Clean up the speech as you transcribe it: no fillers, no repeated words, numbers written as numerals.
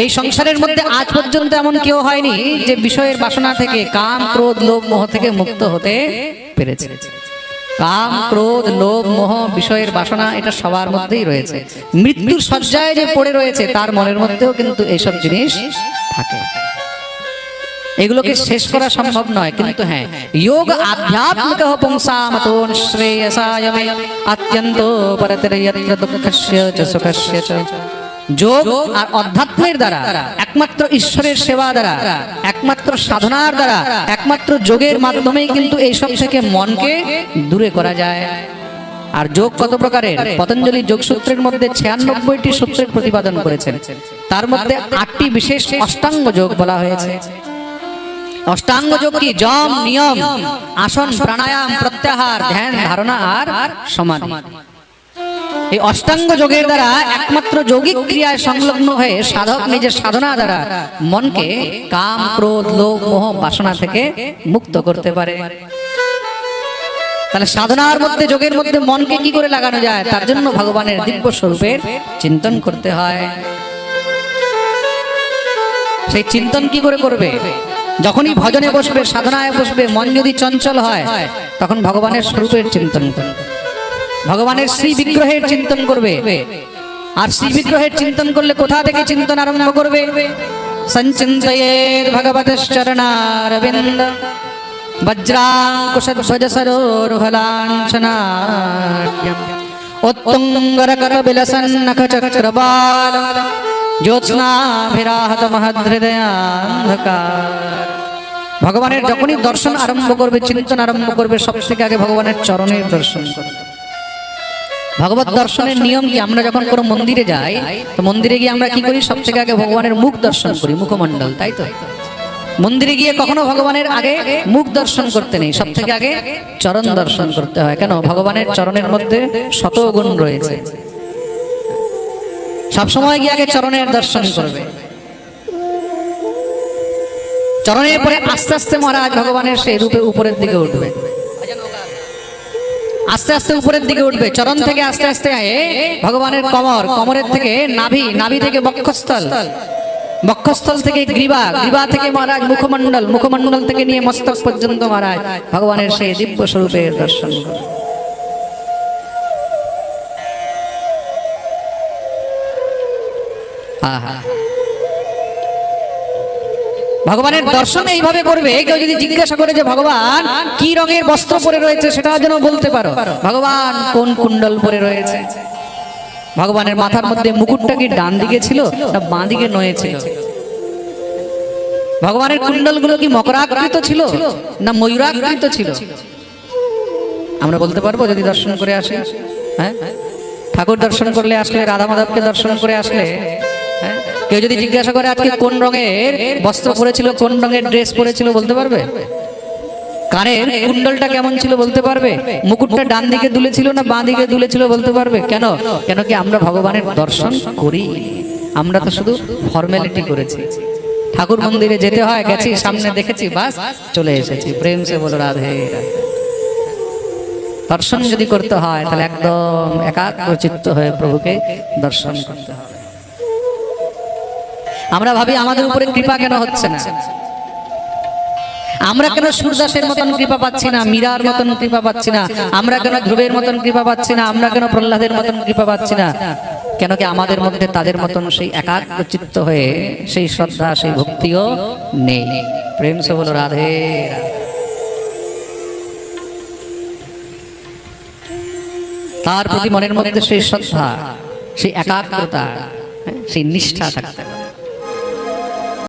এই সংসারের মধ্যে আজ পর্যন্ত এমন কেউ হয়নি যে বিষয়ের বাসনা থেকে, কাম ক্রোধ লোভ মোহ থেকে মুক্ত হতে পেরেছে। কাম ক্রোধ লোভ মোহ বিষয়ের বাসনা এটা সবার মধ্যেই রয়েছে। মৃত্যুর শয্যায় যে পড়ে রয়েছে তার মনের মধ্যেও কিন্তু এইসব জিনিস থাকে। এগুলোকে শেষ করা সম্ভব নয়, কিন্তু হ্যাঁ, যোগ আধ্যাত্মিক পুংসামতো শ্রেয়সায় মে অত্যন্ত পরতর যত্র দুঃখস্য চ সুখস্য চ। যোগ আর অধ্যাত্মের দ্বারা, একমাত্র ঈশ্বরের সেবা দ্বারা, একমাত্র সাধনার দ্বারা, একমাত্র যোগের মাধ্যমেই কিন্তু এইসব থেকে মনকে দূরে করা যায়। আর যোগ কত প্রকারের? পতঞ্জলি যোগ সূত্রের মধ্যে 96টি সূত্রের প্রতিপাদন করেছেন। তার মধ্যে 8টি বিশেষ অষ্টাঙ্গ যোগ বলা হয়েছে। অষ্টাঙ্গ যোগ কি? যম, নিয়ম, আসন, প্রাণায়াম, প্রত্যাহার, ধ্যান, ধারণা আর সমাধি। এই অষ্টাঙ্গ যোগের দ্বারা একমাত্র যৌগিক ক্রিয়ায় সংলগ্ন হয়ে সাধক নিজের সাধনা দ্বারা মনকে কাম ক্রোধ লোভ মোহ বাসনা থেকে মুক্ত করতে পারে। তাহলে সাধনার মধ্যে, যোগের মধ্যে মনকে কি করে লাগানো যায়? তার জন্য ভগবানের দিব্য স্বরূপের চিন্তন করতে হয়। সেই চিন্তন কি করে করবে? যখনই ভজনে বসবে, সাধনায় বসবে, মন যদি চঞ্চল হয় তখন ভগবানের স্বরূপের চিন্তন করবে, ভগবানের শ্রী বিগ্রহের চিন্তন করবে। আর শ্রী বিগ্রহের চিন্তন করলে কোথা থেকে চিন্তন আরম্ভ করবে? সঞ্চিন্তয়েৎ ভগবতঃ চরণারবিন্দ বজ্রাঙ্কুশধ্বজ সরোরুহলাঞ্ছনাঢ্যম উত্তুঙ্গরকর বিলসন্নখ চক্রবাল জ্যোৎস্নাভিরাহত মহদৃদয়ান্ধকার। ভগবানের যখনই দর্শন আরম্ভ করবে, চিন্তন আরম্ভ করবে, সব থেকে আগে ভগবানের চরণের দর্শন করবে। ভগবত দর্শনের নিয়ম কি? আমরা যখন কোনো মন্দিরে যাই, তো মন্দিরে গিয়ে আমরা কি করি? সব থেকে আগে ভগবানের মুখ দর্শন করি, মুখমণ্ডল, তাই তো? মন্দিরে গিয়ে কখনো ভগবানের আগে মুখ দর্শন করতে নেই, সব থেকে আগে চরণ দর্শন করতে হয়। কেন? ভগবানের চরণের মধ্যে শত গুণ রয়েছে। সবসময় গিয়ে আগে চরণের দর্শন করবে। চরণের পরে আস্তে আস্তে মহারাজ ভগবানের সেই রূপে উপরের দিকে উঠবে, আস্তে আস্তে উপরের দিকে উঠবে। চরণ থেকে আস্তে আস্তে ভগবানের কমর, কমরের থেকে নাভি, নাভি থেকে বক্ষস্থল, বক্ষস্থল থেকে গ্রীবা, গ্রীবা থেকে মহারাজ মুখমণ্ডল, মুখমণ্ডল থেকে নিয়ে মস্তক পর্যন্ত মহারাজ ভগবানের সেই দিব্য স্বরূপের দর্শন করবে। ভগবানের দর্শন এইভাবে করবে। কেউ যদি জিজ্ঞাসা করে যে ভগবান কি রঙের বস্ত্র পরে রয়েছে, সেটা যেন বলতে পারো। ভগবান কোন কুণ্ডল পরে রয়েছে, ভগবানের মাথার মধ্যে মুকুটটা কি ডান দিকে ছিল না বাঁ দিকে নয়েছিল, ভগবানের কুণ্ডলগুলো কি মকরাকৃত ছিল না ময়ূরাকৃত ছিল, আমরা বলতে পারবো যদি দর্শন করে আসি। হ্যাঁ, ঠাকুর দর্শন করলে আসলে, রাধা মাধবকে দর্শন করে আসলে, কেউ যদি জিজ্ঞাসা করে আজকে কোন রঙের বস্ত্র পরেছিল, কোন রঙের ড্রেস পরেছিল, বলতে পারবে? কানের কুণ্ডলটা কেমন ছিল বলতে পারবে? মুকুটটা ডান দিকে দুলেছিল না বাঁ দিকে দুলেছিল বলতে পারবে? কেন? কেন কি আমরা ভগবানের দর্শন করি, আমরা তো শুধু ফর্মালিটি করেছি। ঠাকুর মন্দিরে যেতে হয়, গেছি, সামনে দেখেছি, বাস চলে এসেছি, প্রেম সে বলো রাধে রাধে। দর্শন যদি করতে হয় তাহলে একদম একাগ্রচিত্ত হয়ে প্রভুকে দর্শন করতে হবে। আমরা ভাবি আমাদের উপরে কৃপা কেন হচ্ছে না, আমরা কেন সূরদাসের মতন কৃপা পাচ্ছি না, মীরার মতন কৃপা পাচ্ছি না, আমরা কেন ধ্রুবের মতন কৃপা পাচ্ছি না, আমরা কেন প্রহ্লাদের মতন কৃপা পাচ্ছি না? কেন কি আমাদের মধ্যে তাদের মতন সেই একাগ্রচিত্ত হয়ে সেই শ্রদ্ধা, সেই ভক্তিও নেই। প্রেম সে বলো রাধে রাধে। তার প্রতি মনের মধ্যে সেই শ্রদ্ধা, সেই একাগ্রতা, সেই নিষ্ঠা থাকতে হবে।